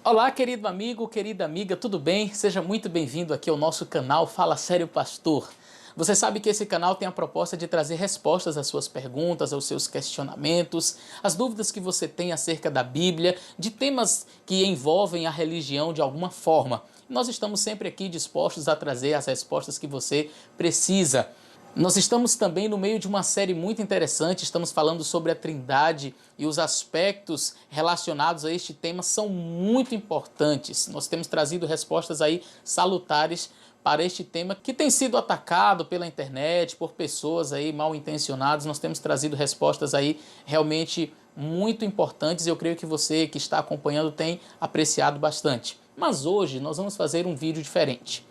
Olá, querido amigo, querida amiga, tudo bem? Seja muito bem-vindo aqui ao nosso canal Fala Sério Pastor. Você sabe que esse canal tem a proposta de trazer respostas às suas perguntas, aos seus questionamentos, às dúvidas que você tem acerca da Bíblia, de temas que envolvem a religião de alguma forma. Nós estamos sempre aqui dispostos a trazer as respostas que você precisa. Nós estamos também no meio de uma série muito interessante, estamos falando sobre a Trindade e os aspectos relacionados a este tema são muito importantes. Nós temos trazido respostas aí salutares para este tema que tem sido atacado pela internet, por pessoas aí mal intencionadas. Nós temos trazido respostas aí realmente muito importantes e eu creio que você que está acompanhando tem apreciado bastante. Mas hoje nós vamos fazer um vídeo diferente.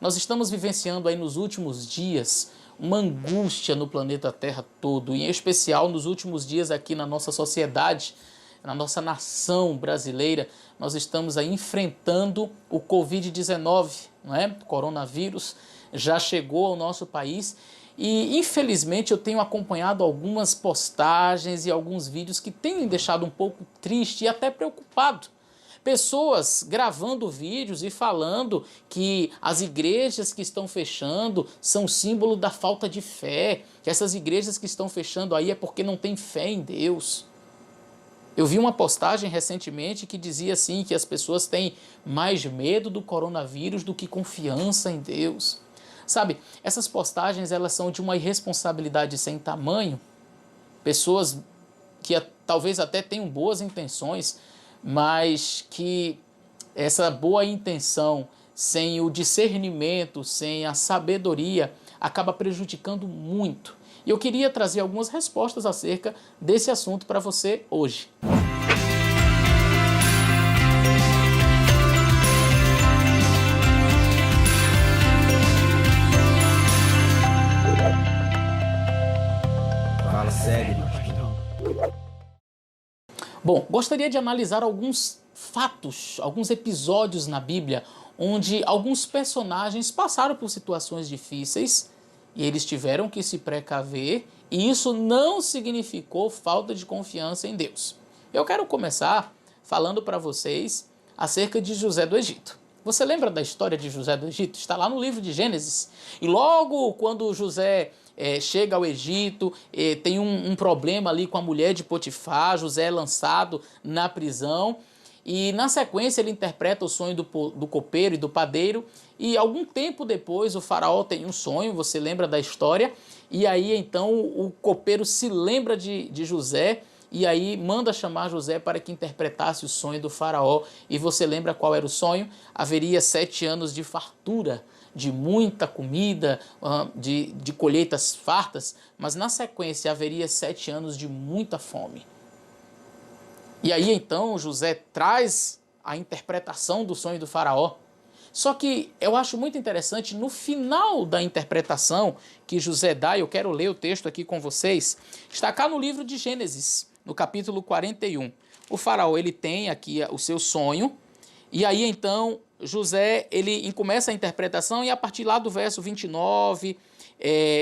Nós estamos vivenciando aí nos últimos dias uma angústia no planeta Terra todo, e em especial nos últimos dias aqui na nossa sociedade, na nossa nação brasileira, nós estamos aí enfrentando o Covid-19, não é? O coronavírus já chegou ao nosso país e infelizmente eu tenho acompanhado algumas postagens e alguns vídeos que têm me deixado um pouco triste e até preocupado. Pessoas gravando vídeos e falando que as igrejas que estão fechando são símbolo da falta de fé, que essas igrejas que estão fechando aí é porque não tem fé em Deus. Eu vi uma postagem recentemente que dizia assim que as pessoas têm mais medo do coronavírus do que confiança em Deus. Sabe, essas postagens elas são de uma irresponsabilidade sem tamanho. Pessoas que talvez até tenham boas intenções, mas que essa boa intenção, sem o discernimento, sem a sabedoria, acaba prejudicando muito. E eu queria trazer algumas respostas acerca desse assunto para você hoje. Fala sério. Bom, gostaria de analisar alguns fatos, alguns episódios na Bíblia onde alguns personagens passaram por situações difíceis e eles tiveram que se precaver, e isso não significou falta de confiança em Deus. Eu quero começar falando para vocês acerca de José do Egito. Você lembra da história de José do Egito? Está lá no livro de Gênesis. E logo quando José chega ao Egito, tem um problema ali com a mulher de Potifar, José é lançado na prisão e na sequência ele interpreta o sonho do copeiro e do padeiro, e algum tempo depois o faraó tem um sonho, você lembra da história, e aí então o copeiro se lembra de José e aí manda chamar José para que interpretasse o sonho do faraó. E você lembra qual era o sonho? Haveria 7 anos de fartura, de muita comida, de colheitas fartas, mas na sequência haveria 7 anos de muita fome. E aí então José traz a interpretação do sonho do faraó. Só que eu acho muito interessante, no final da interpretação que José dá, eu quero ler o texto aqui com vocês, está cá no livro de Gênesis, no capítulo 41. O faraó ele tem aqui o seu sonho, e aí então José ele começa a interpretação, e a partir lá do verso 29,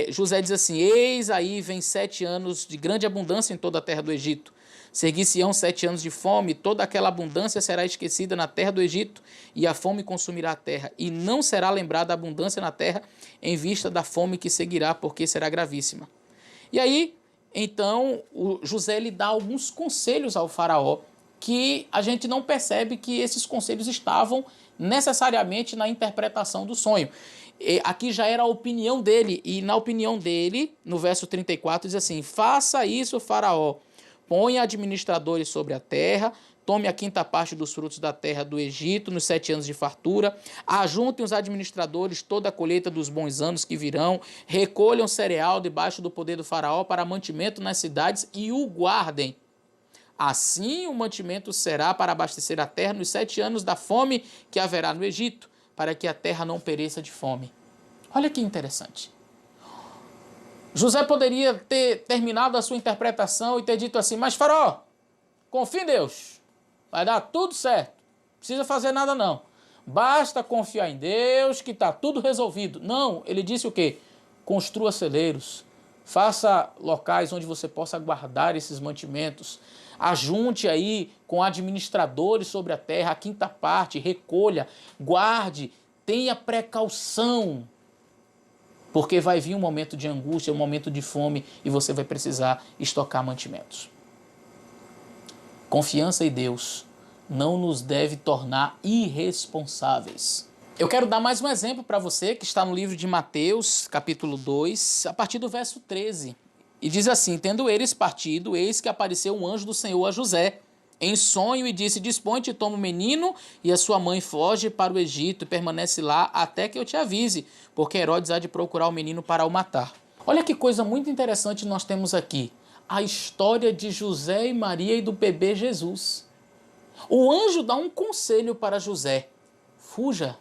José diz assim: eis aí vem 7 anos de grande abundância em toda a terra do Egito. Seguir-se-ão 7 anos de fome, toda aquela abundância será esquecida na terra do Egito, e a fome consumirá a terra, e não será lembrada a abundância na terra em vista da fome que seguirá, porque será gravíssima. E aí, então, José lhe dá alguns conselhos ao faraó, que a gente não percebe que esses conselhos estavam necessariamente na interpretação do sonho. Aqui já era a opinião dele, e na opinião dele, no verso 34, diz assim: faça isso, faraó, ponha administradores sobre a terra, tome a 5ª parte dos frutos da terra do Egito nos 7 anos de fartura, ajuntem os administradores toda a colheita dos bons anos que virão, recolham cereal debaixo do poder do faraó para mantimento nas cidades e o guardem. Assim o mantimento será para abastecer a terra nos 7 anos da fome que haverá no Egito, para que a terra não pereça de fome. Olha que interessante. José poderia ter terminado a sua interpretação e ter dito assim: mas faraó, confia em Deus, vai dar tudo certo, não precisa fazer nada não, basta confiar em Deus que está tudo resolvido. Não, ele disse o quê? Construa celeiros, faça locais onde você possa guardar esses mantimentos, ajunte aí com administradores sobre a terra, a quinta parte, recolha, guarde, tenha precaução, porque vai vir um momento de angústia, um momento de fome e você vai precisar estocar mantimentos. Confiança em Deus não nos deve tornar irresponsáveis. Eu quero dar mais um exemplo para você que está no livro de Mateus, capítulo 2, a partir do verso 13. E diz assim: tendo eles partido, eis que apareceu um anjo do Senhor a José, em sonho, e disse: dispõe-te, toma o menino e a sua mãe, foge para o Egito e permanece lá até que eu te avise, porque Herodes há de procurar o menino para o matar. Olha que coisa muito interessante nós temos aqui. A história de José e Maria e do bebê Jesus. O anjo dá um conselho para José: fuja,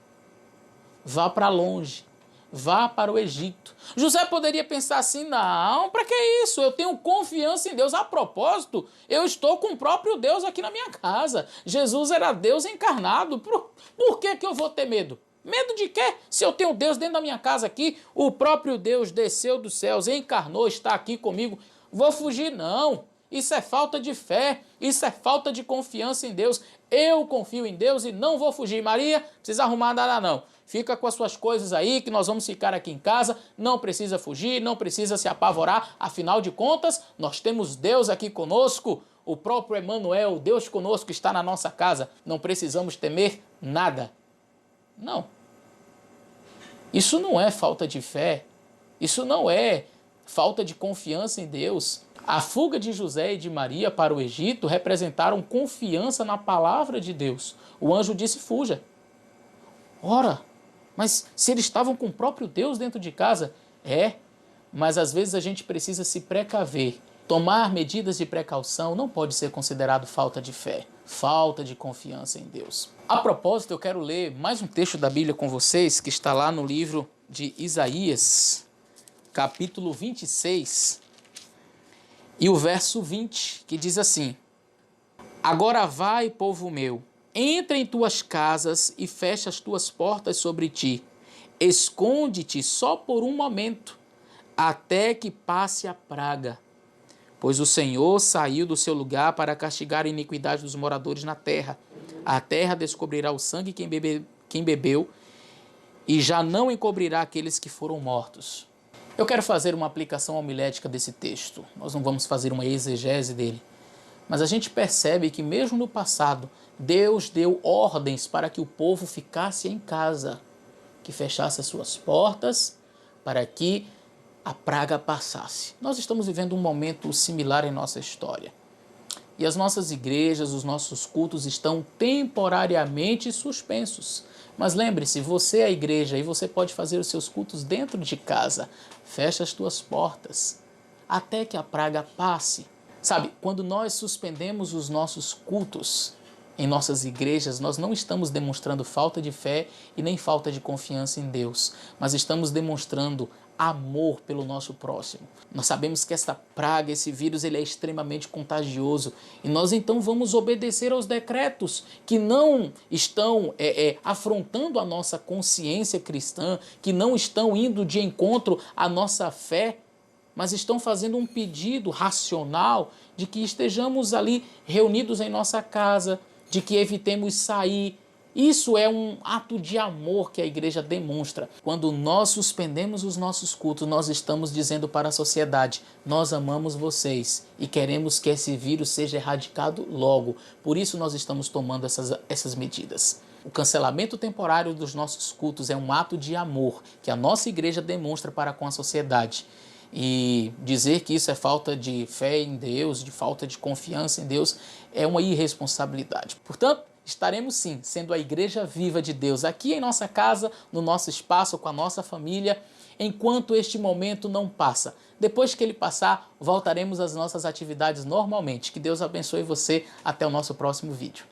vá para longe, vá para o Egito. José poderia pensar assim: não, para que isso? Eu tenho confiança em Deus. A propósito, eu estou com o próprio Deus aqui na minha casa. Jesus era Deus encarnado. Por que eu vou ter medo? Medo de quê? Se eu tenho Deus dentro da minha casa aqui, o próprio Deus desceu dos céus, encarnou, está aqui comigo. Vou fugir? Não. Isso é falta de fé, isso é falta de confiança em Deus. Eu confio em Deus e não vou fugir. Maria, não precisa arrumar nada não. Fica com as suas coisas aí, que nós vamos ficar aqui em casa. Não precisa fugir, não precisa se apavorar. Afinal de contas, nós temos Deus aqui conosco. O próprio Emmanuel, Deus conosco, está na nossa casa. Não precisamos temer nada. Não. Isso não é falta de fé. Isso não é falta de confiança em Deus. A fuga de José e de Maria para o Egito representaram confiança na palavra de Deus. O anjo disse: fuja. Ora, mas se eles estavam com o próprio Deus dentro de casa? Mas às vezes a gente precisa se precaver. Tomar medidas de precaução não pode ser considerado falta de fé, falta de confiança em Deus. A propósito, eu quero ler mais um texto da Bíblia com vocês, que está lá no livro de Isaías, capítulo 26, e o verso 20, que diz assim: agora vai, povo meu, entra em tuas casas e fecha as tuas portas sobre ti. Esconde-te só por um momento, até que passe a praga. Pois o Senhor saiu do seu lugar para castigar a iniquidade dos moradores na terra. A terra descobrirá o sangue quem bebeu, e já não encobrirá aqueles que foram mortos. Eu quero fazer uma aplicação homilética desse texto. Nós não vamos fazer uma exegese dele. Mas a gente percebe que mesmo no passado, Deus deu ordens para que o povo ficasse em casa, que fechasse as suas portas para que a praga passasse. Nós estamos vivendo um momento similar em nossa história. E as nossas igrejas, os nossos cultos estão temporariamente suspensos. Mas lembre-se, você é a igreja e você pode fazer os seus cultos dentro de casa. Fecha as tuas portas até que a praga passe. Sabe, quando nós suspendemos os nossos cultos em nossas igrejas, nós não estamos demonstrando falta de fé e nem falta de confiança em Deus, mas estamos demonstrando amor pelo nosso próximo. Nós sabemos que essa praga, esse vírus, ele é extremamente contagioso e nós então vamos obedecer aos decretos que não estão afrontando a nossa consciência cristã, que não estão indo de encontro à nossa fé, mas estão fazendo um pedido racional de que estejamos ali reunidos em nossa casa, de que evitemos sair. Isso é um ato de amor que a igreja demonstra. Quando nós suspendemos os nossos cultos, nós estamos dizendo para a sociedade: nós amamos vocês e queremos que esse vírus seja erradicado logo. Por isso nós estamos tomando essas medidas. O cancelamento temporário dos nossos cultos é um ato de amor que a nossa igreja demonstra para com a sociedade. E dizer que isso é falta de fé em Deus, de falta de confiança em Deus, é uma irresponsabilidade. Portanto, estaremos sim sendo a igreja viva de Deus aqui em nossa casa, no nosso espaço, com a nossa família, enquanto este momento não passa. Depois que ele passar, voltaremos às nossas atividades normalmente. Que Deus abençoe você. Até o nosso próximo vídeo.